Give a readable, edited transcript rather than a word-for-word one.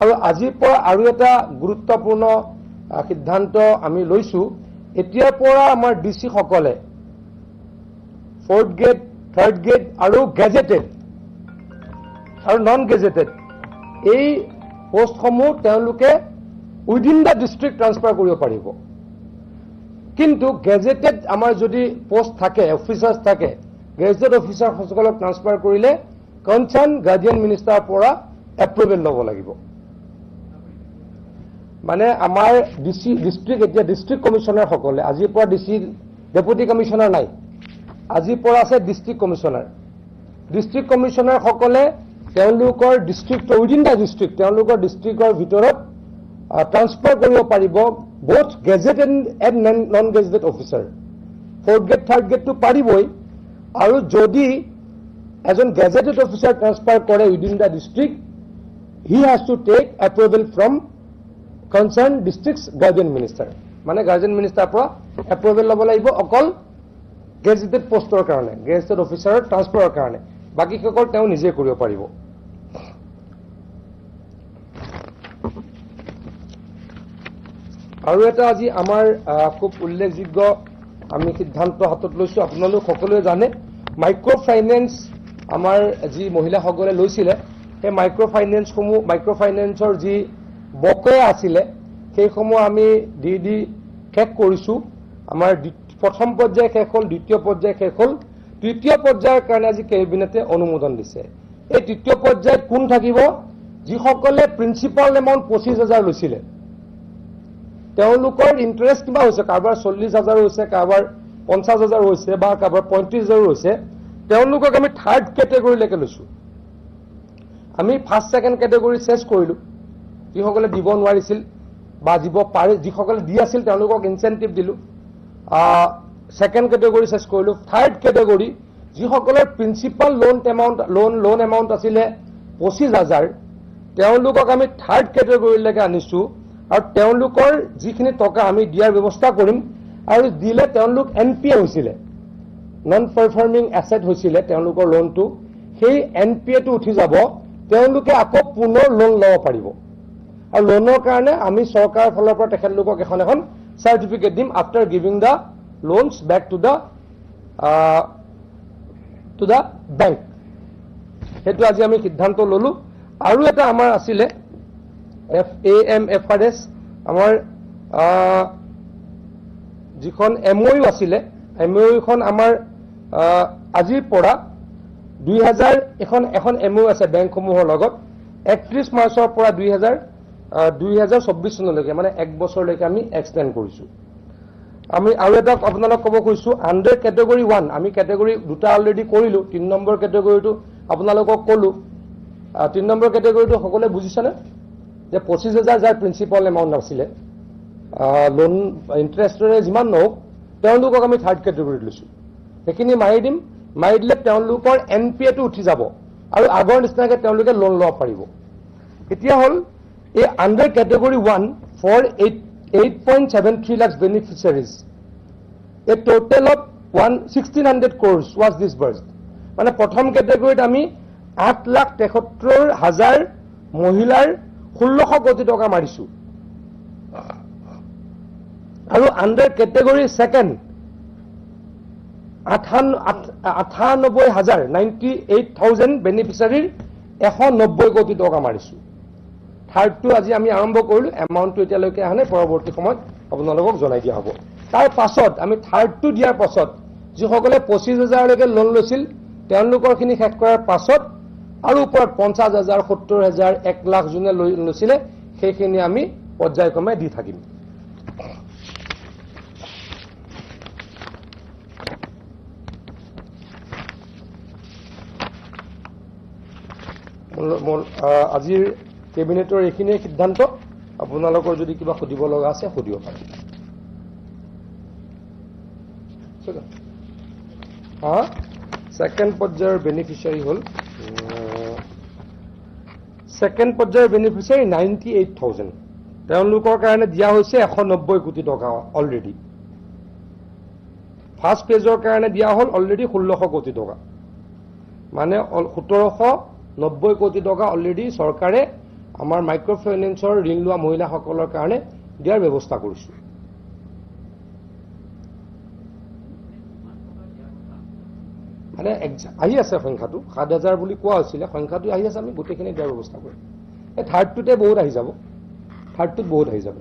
আৰু আজিৰ পৰা আৰু এটা গুৰুত্বপূৰ্ণ সিদ্ধান্ত আমি লৈছো এতিয়াৰ পৰা আমাৰ ডিসি সকলে 4th গ্ৰেড 3rd গ্ৰেড আৰু গেজেটেড আৰু নন গেজেটেড এই পোষ্টসমূহ তেওঁলোকে উইদিন দা ডিস্ট্ৰিক্ট ট্ৰান্সফাৰ কৰিব পাৰিব কিন্তু গেজেটেড আমাৰ যদি পোষ্ট থাকে অফিচাৰ্স থাকে গেজেটেড অফিচাৰ সকলক ট্ৰান্সফাৰ কৰিলে কনসাৰ্ন গাৰ্ডিয়ান মিনিষ্টাৰৰ পৰা এপ্ৰুভেল ল'ব লাগিব মানে আমাৰ ডিসি ডিস্ট্ৰিক্ট এতিয়া ডিস্ট্ৰিক্ট কমিশনাৰ সকলে আজিৰ পৰা ডিসি ডেপুটি কমিশনাৰ নাই আজিৰ পৰা আছে ডিস্ট্ৰিক্ট কমিশনাৰ সকলে তেওঁলোকৰ ডিস্ট্ৰিক্ট উইদিন দা ডিস্ট্ৰিক্ট তেওঁলোকৰ ডিস্ট্ৰিক্টৰ ভিতৰত ট্ৰান্সফাৰ কৰিব পাৰিব both gazetted and non gazetted officer 4th grade 3rd grade to পাৰিবই আৰু যদি এজন gazetted officer transfer কৰে within the district he has to take approval from concerned district's guardian minister মানে guardian minister পৰা approval ল'ব লাগিব অকল gazetted postৰ কাৰণে gazetted officer transferৰ কাৰণে বাকি সকল তেওঁ নিজে কৰিব পাৰিব আৰু এটা আজি আমাৰ খুব উল্লেখযোগ্য আমি সিদ্ধান্ত হাতত লৈছো আপোনালোক সকলোৱে জানে মাইক্ৰো ফাইনেন্স আমাৰ যি মহিলা সকলে লৈছিলে সেই মাইক্ৰো ফাইনেন্সৰ যি বকেয়া আছিলে সেই সমূহ আমি দি শেষ কৰিছো আমাৰ প্ৰথম পৰ্যায় শেষ হ'ল দ্বিতীয় পৰ্যায় শেষ হ'ল তৃতীয় পৰ্যায়ৰ কাৰণে আজি কেবিনেটে অনুমোদন দিছে এই তৃতীয় পৰ্যায়ত কোন থাকিব যি সকলে প্ৰিন্সিপাল এমাউন্ট 25000 লৈছিলে তেওঁলোকৰ ইন্টাৰেষ্ট কিবা হৈছে কাৰবাৰ 40000 হৈছে কাৰবাৰ 50000 হৈছে বা কাৰবাৰ 35000 হৈছে তেওঁলোকক আমি থাৰ্ড ক্যাটেগৰী লৈকে লৈছো আমি ফাৰ্স্ট সেকেন্ড ক্যাটেগৰী চেছ কৰিলো যি সকলে দিব নোৱাৰিছিল বা দিব পাৰে যি সকলে দি আছিল তেওঁলোকক ইনসেন্টিভ দিলো সেকেন্ড ক্যাটেগৰী চেছ কৰিলো থাৰ্ড ক্যাটেগৰী যি সকলৰ প্ৰিন্সিপাল লোন এমাউন্ট আছিলে 25000 তেওঁলোকক আমি থাৰ্ড ক্যাটেগৰী লৈকে আনিছো আৰু তেওঁলোকৰ যিখিনি টকা আমি দিয়াৰ ব্যৱস্থা কৰিম আৰু দিলে তেওঁলোক এনপিএ হৈছিলে নন পাৰফৰ্মিং এসেট হৈছিলে তেওঁলোকৰ লোনটো সেই এনপিএ টো উঠি যাব তেওঁলোকে আকৌ পুনৰ লোন ল'ব পাৰিব আৰু লোনৰ কাৰণে আমি চৰকাৰৰ ফালৰ পৰা তেখেতলোকক এখন সাৰ্টিফিকেট দিম after giving the loans back to the bank হেতু আজি আমি সিদ্ধান্ত ললো আৰু এটা আমাৰ আছিলে FAMFRS আমাৰ যিখন MOU আছিলে MOU খন আমাৰ আজিৰ পৰা 2000 এখন MOU আছে বেংকসমূহৰ লগত 31 মাৰ্চৰ পৰা 2024 চনলৈকে মানে এক বছৰলৈকে আমি এক্সটেন্ড কৰিছো আমি আৰু এটা আপোনালোকক ক'ব খুজিছো আন্ডাৰ ক্যাটেগৰী 1 আমি ক্যাটেগৰী দুটা অলৰেডি কৰিলো 3 নম্বৰ ক্যাটেগৰীটো আপোনালোকক ক'লো 3 নম্বৰ ক্যাটেগৰীটো সকলোৱে বুজিছানে যে 25000 যাৰ প্ৰিন্সিপাল এমাউন্ট আছিলে লোন ইন্টাৰেষ্টৰে যিমান নহওক তেওঁলোকক আমি থাৰ্ড ক্যাটেগৰীত লৈছো সেইখিনি মাৰি দিলে তেওঁলোকৰ এনপিএ টো উঠি যাব আৰু আগৰ নিচিনাকৈ তেওঁলোকে লোন ল'ব পাৰিব এতিয়া হ'ল এই under category 1 for 8.73 lakh beneficiaries a total of 1600 crores was disbursed মানে প্ৰথম ক্যাটেগৰীত আমি 8,73,000 মহিলাৰ 1600 কোটি টকা মাৰিছো আৰু আন্ডাৰ ক্যাটেগৰী সেকেন্ড 98,000 বেনিফিচিয়াৰিৰ 190 কোটি টকা মাৰিছো থাৰ্ড টো আজি আমি আৰম্ভ কৰিলো এমাউন্টটো এতিয়ালৈকে আহনে পৰৱৰ্তী সময়ত আপোনালোকক জনাই দিয়া হ'ব তাৰ পাছত আমি থাৰ্ড টো দিয়াৰ পাছত যি সকলে 25000 লৈকে লোন লৈছিল তেওঁলোকৰ খিনি শেষ কৰাৰ পাছত আৰু ওপৰত 50000 70000 1 লাখ জুনে লৈছিলে সেইখিনি আমি পৰ্যায়ক্ৰমে দি থাকিম আজিৰ কেবিনেটৰ এইখিনি সিদ্ধান্ত আপোনালোকৰ যদি কিবা খুদিব লগা আছে খুদিব পাৰে সেকেন্ড পৰ্যায়ৰ বেনিফিচিয়াৰী হ'ল সেকেন্ড পৰ্যায়ৰ বেনিফিচিয়াৰী 98000 তেওঁলোকৰ কাৰণে দিয়া হৈছে 190 কোটি টকা অলৰেডি ফাৰ্স্ট পেজৰ কাৰণে দিয়া হ'ল অলৰেডি 1600 কোটি টকা মানে 1790 কোটি টকা অলৰেডি চৰকাৰে আমাৰ মাইক্ৰ ফাইনেন্সৰ ঋণ লোৱা মহিলাসকলৰ কাৰণে দিয়াৰ ব্যৱস্থা কৰিছোঁ। মানে আহি আছে সংখ্যাটো 7,000 বুলি কোৱা হৈছিলে, সংখ্যাটো আহি আছে, আমি গোটেইখিনি দিয়াৰ ব্যৱস্থা কৰিম। এই থাৰ্ডটোতে বহুত আহি যাব, থাৰ্ডটোত বহুত আহি যাব।